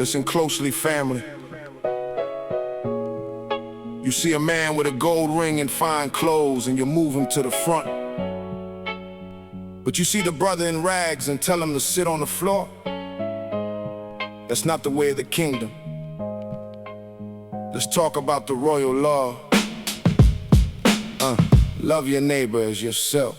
Listen closely, family. You see a man with a gold ring and fine clothes, and you move him to the front. But you see the brother in rags and tell him to sit on the floor. That's not the way of the kingdom. Let's talk about the royal law. Love your neighbor as yourself.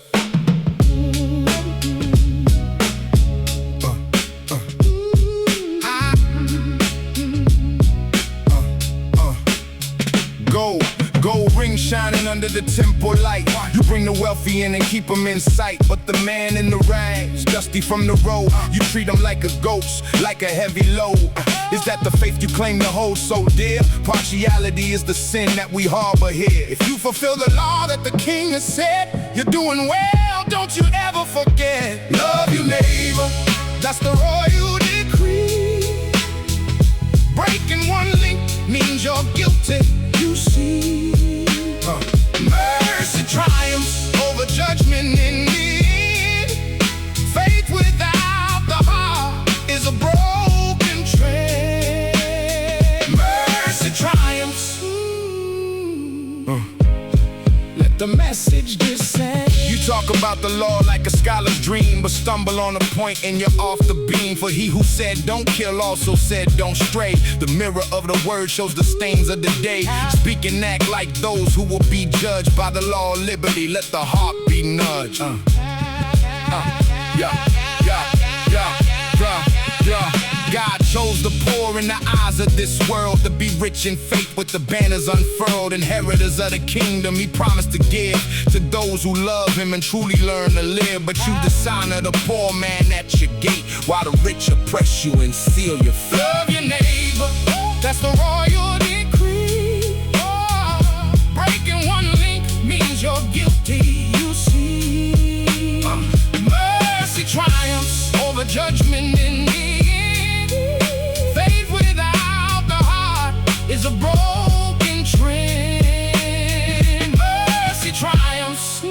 Gold ring shining under the temple light. You bring the wealthy in and keep them in sight. But the man in the rags, dusty from the road, you treat him like a ghost, like a heavy load. Is that the faith you claim to hold so dear? Partiality is the sin that we harbor here. If you fulfill the law that the king has said, you're doing well, don't you ever forget. Love your neighbor, that's the royal decree. Breaking one link means you're guilty, you see. Mercy triumphs over judgment in the end. Faith without the heart is a broken trend. Mercy triumphs. Let the message descend. You talk about the law like a scholar's dream, but stumble on a point and you're off the beam. For he who said don't kill also said don't stray. The mirror of the word shows the stains of the day. Speak and act like those who will be judged by the law of liberty. Let the heart be nudged. God chose the poor in the eyes of this world to be rich in faith with the banners unfurled. Inheritors of the kingdom he promised to give to those who love him and truly learn to live. But you dishonor the poor man at your gate, while the rich oppress you and seal your fate. Love your neighbor, that's the royal decree. Breaking one link means you're guilty, you see. Mercy triumphs over judgment in the is a broken trend. Mercy triumphs.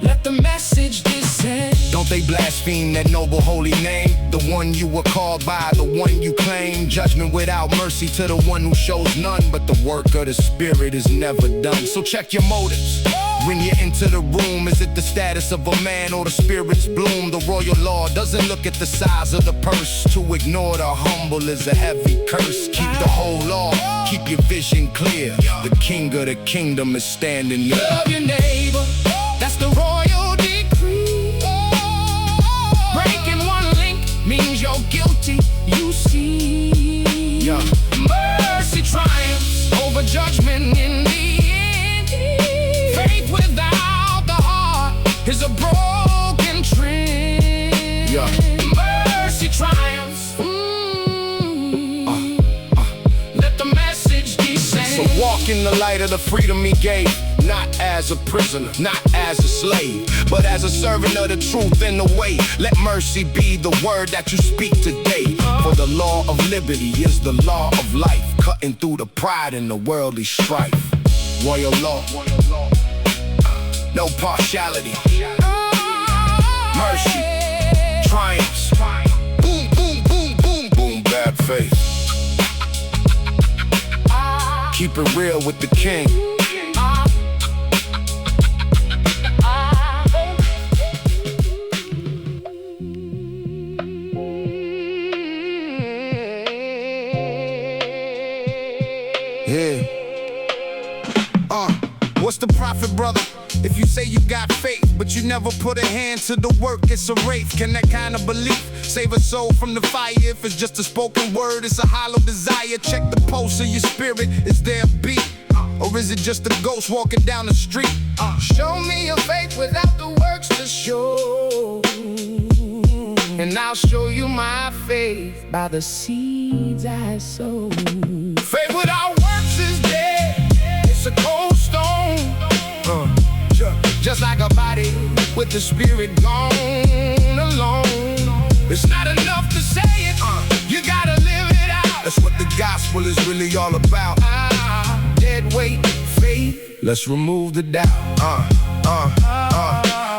Let the message descend. Don't they blaspheme that noble holy name? The one you were called by, the one you claim. Judgment without mercy to the one who shows none. But the work of the Spirit is never done. So check your motives when you're into the room. Is it the status of a man or the spirit's bloom? The royal law doesn't look at the size of the purse. To ignore the humble is a heavy curse. Keep the whole law, keep your vision clear. The king of the kingdom is standing near. Love your neighbor, that's the royal decree. Breaking one link means you're guilty, you see. Mercy triumphs over judgment in the end. Faith without the heart is a broken trend. Mercy triumphs. Let the message descend. So walk in the light of the freedom he gave, not as a prisoner, not as a slave, but as a servant of the truth in the way. Let mercy be the word that you speak today. For the law of liberty is the law of life, cutting through the pride and the worldly strife. Royal law, no partiality. Mercy triumphs. Boom, boom, boom, boom, boom, bad faith. Keep it real with the king. What's the profit, brother, if you say you got faith, but you never put a hand to the work? It's a wraith. Can that kind of belief save a soul from the fire? If it's just a spoken word, it's a hollow desire. Check the pulse of your spirit, is there a beat? Or is it just a ghost walking down the street? Show me your faith without the works to show, and I'll show you my faith by the seeds I sow. Faith without works is dead, it's a cold stone. Just like a body with the spirit gone alone. It's not enough to say it, you gotta live it out. That's what the gospel is really all about. Dead weight, faith, let's remove the doubt.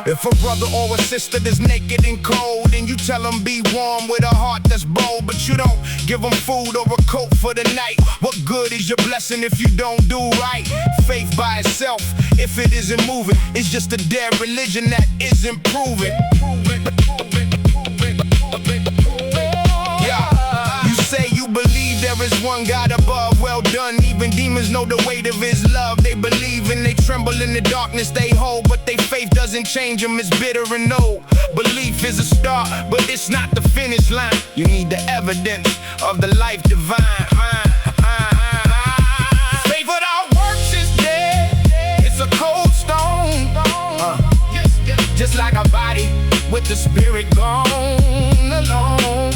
If a brother or a sister is naked and cold, and you tell them be warm with a heart that's bold, but you don't give them food or a coat for the night, what good is your blessing if you don't do right? Faith by itself, if it isn't moving, it's just a dead religion that isn't proven. Yeah, you say you believe there is one God above, well done. Even demons know the weight of his love. They believe and they tremble in the darkness they hold, but their faith doesn't change them, it's bitter and old. Belief is a start, but it's not the finish line. You need the evidence of the life divine. Faith without works is dead, it's a cold stone. Just like a body with the spirit gone alone.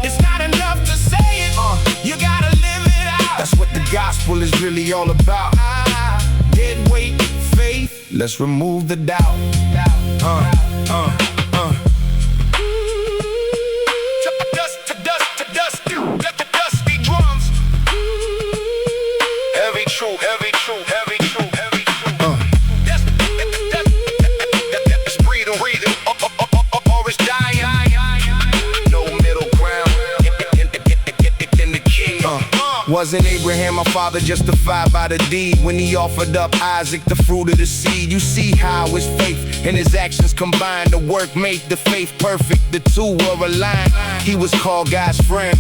It's not enough to say it, you gotta live it out. That's what the gospel is really all about. Dead weight, faith, let's remove the doubt. To dust, let the dust be drums. Heavy true, heavy true, heavy true, heavy true. That's breathing, or it's dying. No middle ground in the king. Wasn't Abraham our father justified by the deed when he offered up Isaac, the fruit of the seed? You see how his faith and his actions combined. The work made the faith perfect, the two were aligned. He was called God's friend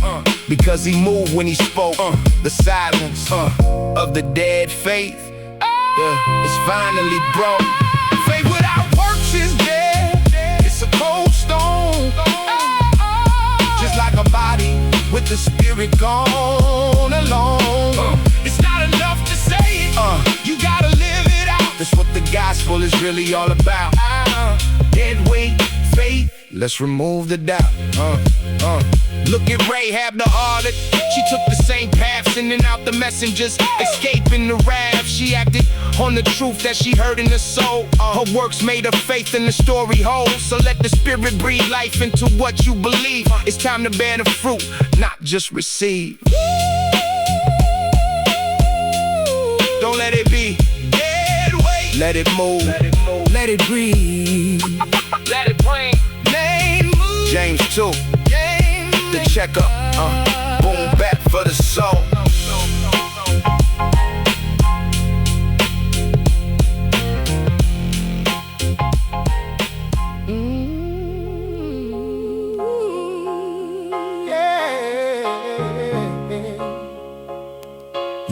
because he moved when he spoke. The silence of the dead faith is finally broke. Faith without works is dead, it's a cold stone. Just like a body with the spirit gone alone. It's not enough to say it, you gotta live it out. That's what the gospel is really all about. Dead weight, faith, let's remove the doubt. Look at Rahab the harlot. She took the same path, sending out the messengers, escaping the wrath. She acted on the truth that she heard in her soul. Her works made her faith in the story whole. So let the spirit breathe life into what you believe. It's time to bear the fruit, not just receive. Don't let it be dead weight. Let it move, let it breathe, let it bring name move. James 2, the checkup, boom back for the soul.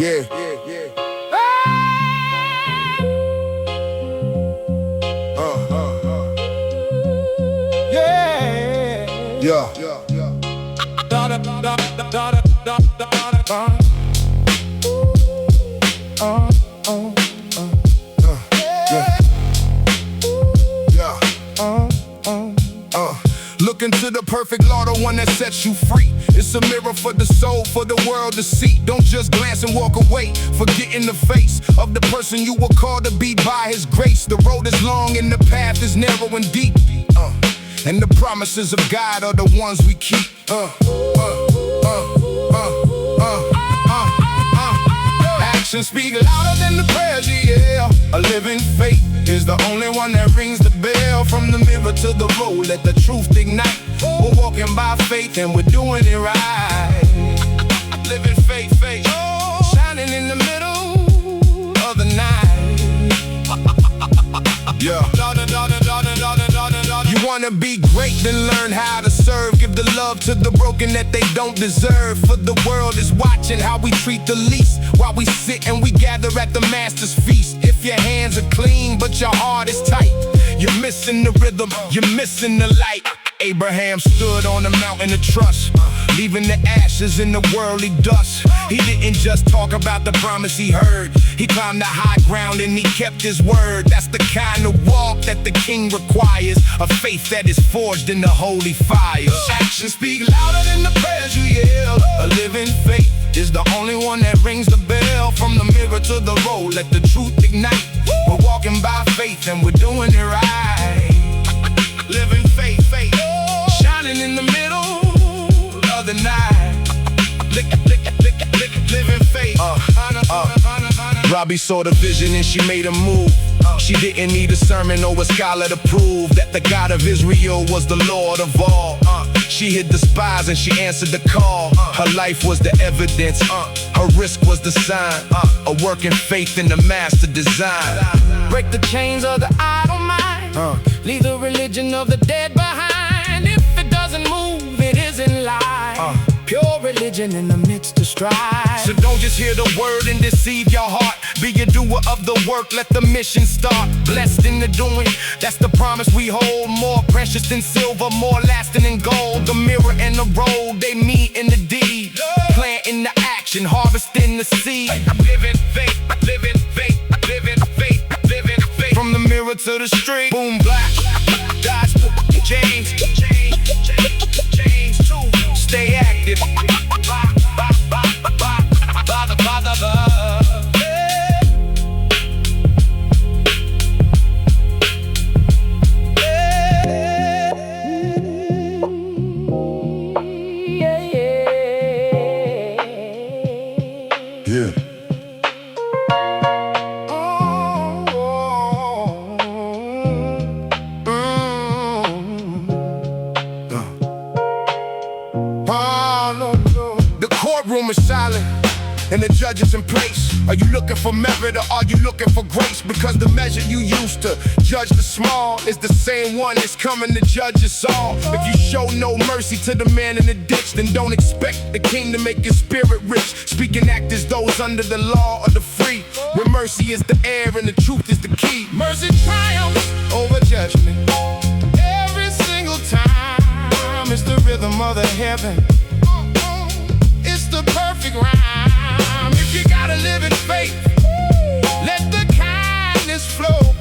Yeah. Look into the perfect law, the one that sets you free. It's a mirror for the soul, for the world to see. Don't just glance and walk away, forget in the face of the person you were called to be by his grace. The road is long and the path is narrow and deep, and the promises of God are the ones we keep. Actions speak louder than the prayers, yeah. A living faith is the only one that rings the bell. From the mirror to the road, let the truth ignite. We're walking by faith and we're doing it right. Living faith, shining in the middle of the night. Yeah. You wanna be great, then learn how to serve. Give the love to the broken that they don't deserve. For the world is watching how we treat the least, while we sit and we gather at the master's feast. If your hands are clean but your heart is tight, you're missing the rhythm, you're missing the light. Abraham stood on the mountain of trust, leaving the ashes in the worldly dust. He didn't just talk about the promise he heard. He climbed the high ground and he kept his word. That's the kind of walk that the king requires, a faith that is forged in the holy fire. Actions speak louder than the prayers you yell. A living faith is the only one that rings the bell. From the mirror to the road, let the truth ignite. We're walking by faith and we're doing it right. Living faith, shining in the middle of the night. Living faith. Robbie saw the vision and she made a move. She didn't need a sermon or a scholar to prove that the God of Israel was the Lord of all. She hid the spies and she answered the call. Her life was the evidence, her risk was the sign. A working faith in the master design. Break the chains of the idle mind, leave the religion of the dead behind. If it doesn't move, it isn't life. Pure religion in the midst of strife. So don't just hear the word and deceive your heart. Be a doer of the work, let the mission start. Blessed in the doing, that's the promise we hold. More precious than silver, more lasting than gold. The mirror and the road, they meet in the deed. Planting the action, harvesting the seed. Living faith, living faith, living faith, living faith. From the mirror to the street, boom, black, God's chains, chains too. Stay active. Yeah. The courtroom is silent and the judge is in place. Are you looking for merit or are you looking for grace? Because the measure you used to judge the small is the same one that's coming to judge us all. If you show no mercy to the man in the ditch, then don't expect the king to make your spirit rich. Speaking act as those under the law of the free, where mercy is the air and the truth is the key. Mercy triumphs over judgment every single time. It's the rhythm of the heaven, it's the perfect rhyme. If you gotta live in faith, let the kindness flow.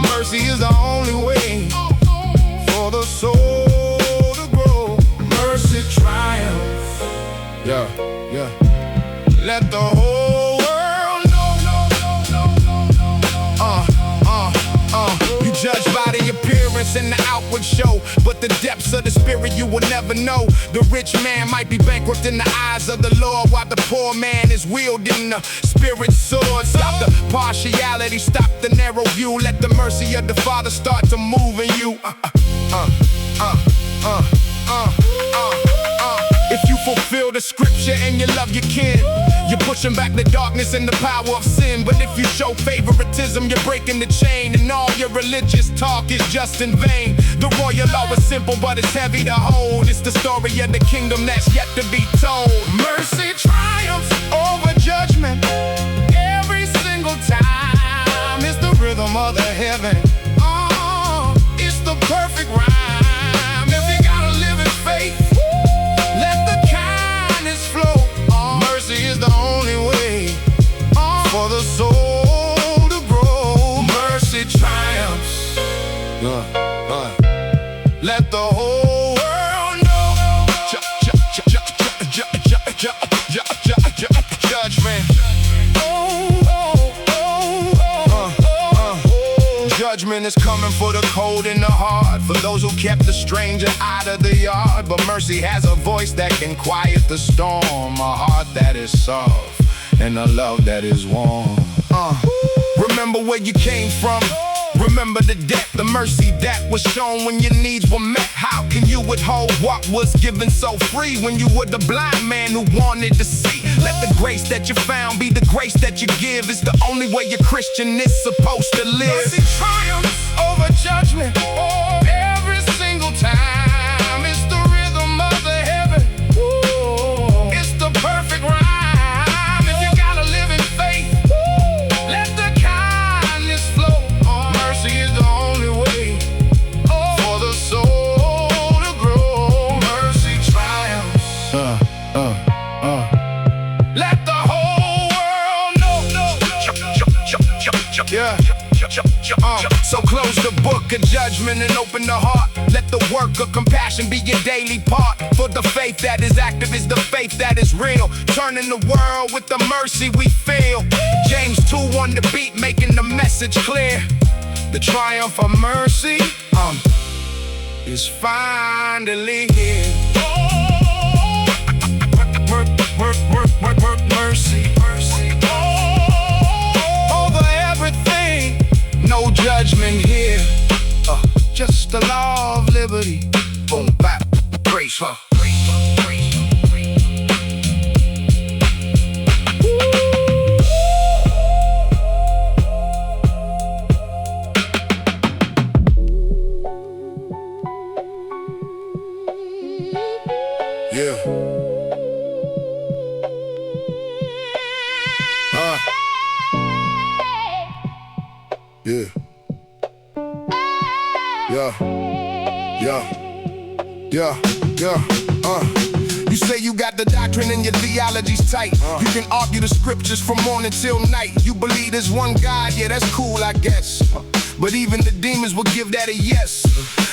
Mercy is the only way for the soul to grow. Mercy triumphs. Yeah, yeah. Let the whole world know. You judge by the appearance and the outward show, but the depths of the spirit you will never know. The rich man might be bankrupt in the eyes of the Lord, while the poor man is wielding the spirit sword. Stop the partiality, stop the narrow view. Let the mercy of the Father start to move in you. If you fulfill the scripture and you love your kin, you're pushing back the darkness and the power of sin. But if you show favoritism, you're breaking the chain, and all your religious talk is just in vain. The royal law is simple, but it's heavy to hold. It's the story of the kingdom that's yet to be told. Mercy triumphs over judgment every single time. It's the rhythm of the heaven, it's the perfect rhyme. If you gotta live in faith, let the kindness flow. Mercy is the only way for the soul to grow. Mercy triumphs. Let the whole world know. Judgment. Judgment is coming for the cold and the hard, for those who kept the stranger out of the yard. But mercy has a voice that can quiet the storm, a heart that is soft and a love that is warm. Remember where you came from, remember the debt, the mercy that was shown when your needs were met. How can you withhold what was given so free, when you were the blind man who wanted to see? Let the grace that you found be the grace that you give. It's the only way your Christian is supposed to live. Mercy triumphs over judgment every single time. It's the rhythm of the heaven, it's the perfect rhyme. If you gotta live in faith, let the kindness flow. Mercy is the only way for the soul to grow. Mercy triumphs. Let the whole world know. Yeah. So close the book of judgment and open the heart. Let the work of compassion be your daily part. For the faith that is active is the faith that is real, turning the world with the mercy we feel. James 2 on the beat, making the message clear. The triumph of mercy is finally here. Mercy. judgment here. Just the law of liberty. Boom, bap, grace, huh? Yeah. Yeah. You say you got the doctrine and your theology's tight. You can argue the scriptures from morning till night. You believe there's one God, yeah, that's cool, I guess. But even the demons will give that a yes.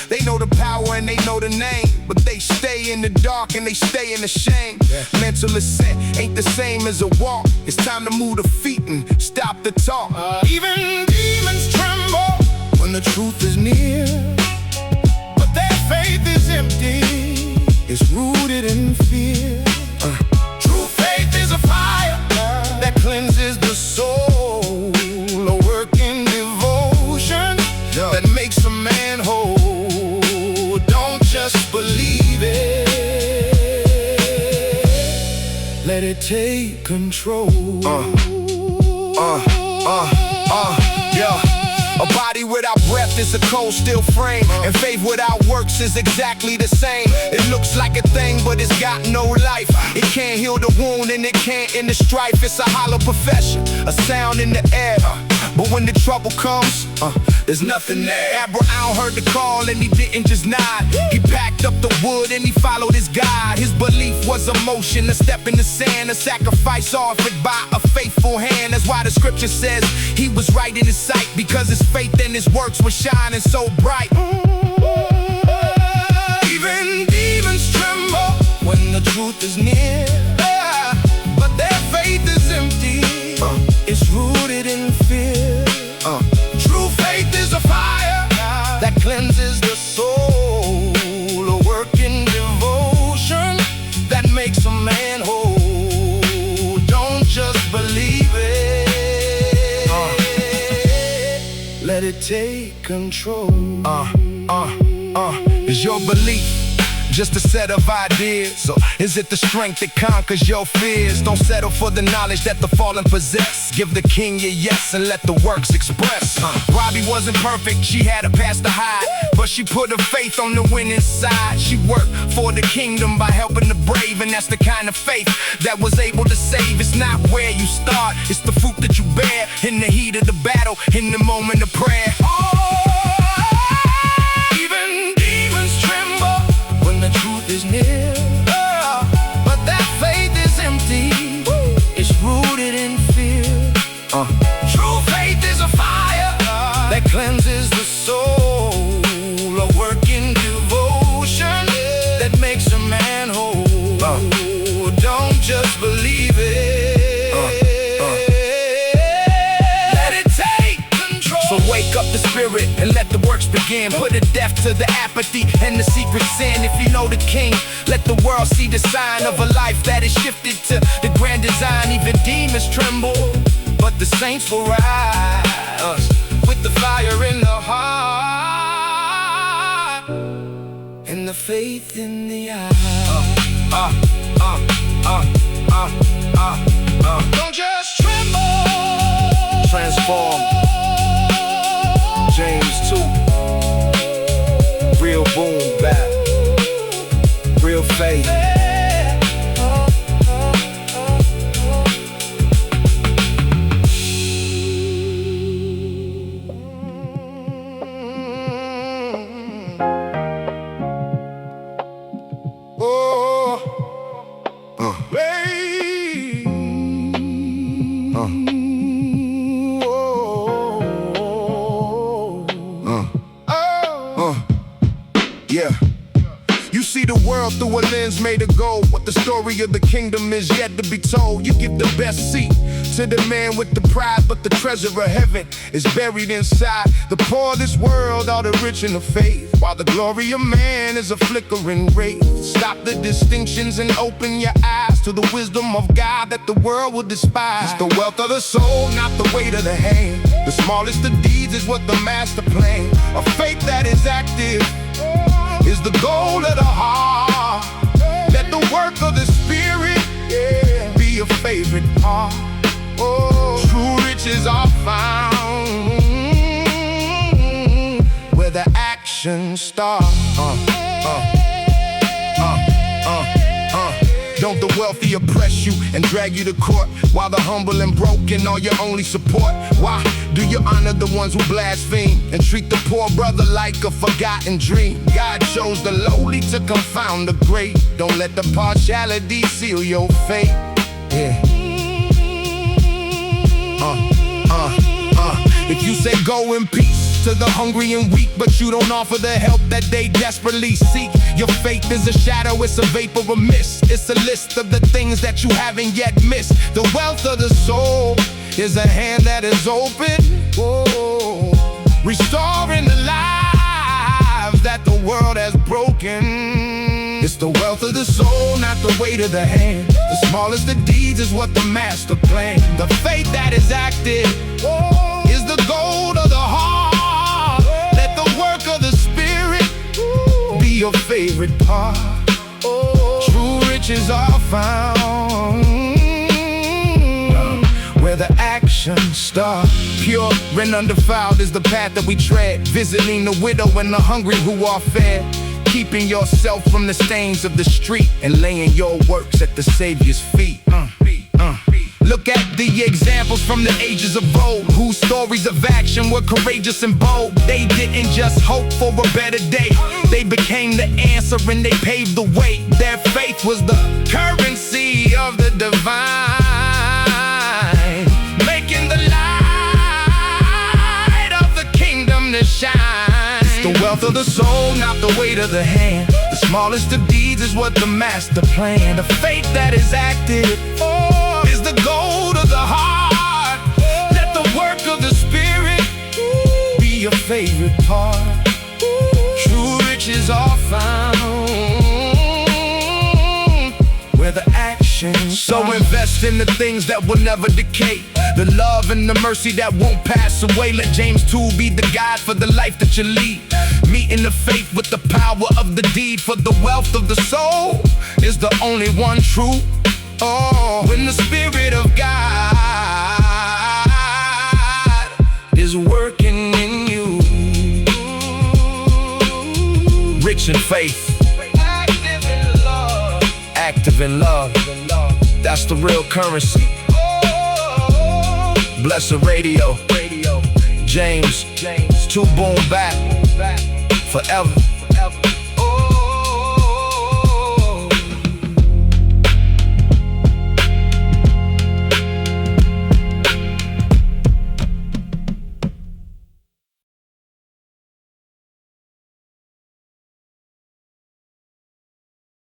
They know the power and they know the name, but they stay in the dark and they stay in the shame. Mental ascent ain't the same as a walk. It's time to move the feet and stop the talk. Even demons tremble when the truth is near, but their faith is empty. It's rooted in fear. True faith is a fire that cleanses the soul, a work in devotion that makes a man whole. Don't just believe it, let it take control. A body without breath is a cold, still frame. And faith without works is exactly the same. It looks like a thing, but it's got no life. It can't heal the wound and it can't end the strife. It's a hollow profession, a sound in the air. But when the trouble comes, there's nothing there. Abraham heard the call and he didn't just nod. He packed up the wood and he followed his God. His belief was a motion, a step in the sand, a sacrifice offered by a faithful hand. That's why the scripture says he was right in his sight, because his faith and his works were shining so bright. Even demons tremble when the truth is near, but their faith is empty. It's rooted in fear. True faith is a fire that cleanses the soul, a work in devotion that makes a man whole. Don't just believe it, let it take control. Is your belief just a set of ideas, or is it the strength that conquers your fears? Don't settle for the knowledge that the fallen possess. Give the king your yes and let the works express. Robbie wasn't perfect, she had a past to hide, but she put her faith on the winning side. She worked for the kingdom by helping the brave, and that's the kind of faith that was able to save. It's not where you start, it's the fruit that you bear in the heat of the battle, in the moment of prayer. Is near, but that faith is empty. It's rooted in fear. True faith is a fire that cleanses the soul, a work in devotion that makes a man whole. Don't just believe it, let it take control. So wake up the spirit and let the works begin. Put a death to the apathy and the secret sin. If you know the king, let the world see the sign of a life that is shifted to the grand design. Even demons tremble, but the saints will rise with the fire in the heart and the faith in the eye. Don't just tremble, transform. James 2. Real boom bap, real faith. Yeah. You see the world through a lens made of gold. What the story of the kingdom is yet to be told. You give the best seat to the man with the pride, but the treasure of heaven is buried inside. The poor of this world are the rich in the faith, while the glory of man is a flickering wraith. Stop the distinctions and open your eyes to the wisdom of God that the world will despise. It's the wealth of the soul, not the weight of the hand. The smallest of deeds is what the master plan. A faith that is active is the goal of the heart. Let the work of the spirit be your favorite part. True riches are found where the action starts. Don't the wealthy oppress you and drag you to court, while the humble and broken are your only support? Why do you honor the ones who blaspheme and treat the poor brother like a forgotten dream? God chose the lowly to confound the great. Don't let the partiality seal your fate. Yeah. If you say go in peace to the hungry and weak, but you don't offer the help that they desperately seek, your faith is a shadow, it's a vapor, a mist. It's a list of the things that you haven't yet missed. The wealth of the soul is a hand that is open, restoring the lives that the world has broken. It's the wealth of the soul, not the weight of the hand. The smallest of deeds is what the master planned. The faith that is active is the gold of the heart. Let the work of the spirit be your favorite part. True riches are found where the action starts. Pure and undefiled is the path that we tread, visiting the widow and the hungry who are fed, keeping yourself from the stains of the street and laying your works at the Savior's feet. Look at the examples from the ages of old, whose stories of action were courageous and bold. They didn't just hope for a better day, they became the answer and they paved the way. Their faith was the currency of the divine, making the light of the kingdom to shine. It's the wealth of the soul, not the weight of the hand. The smallest of deeds is what the master planned. A faith that is active is the gold of the heart. Let the work of the spirit be your favorite part. True riches are found where the action starts. So invest in the things that will never decay, the love and the mercy that won't pass away. Let James 2 be the guide for the life that you lead, meeting the faith with the power of the deed. For the wealth of the soul is the only one true. When the Spirit of God is working in you, rich in faith, active in love, that's the real currency. Blessed Radio, James 2 boom back forever.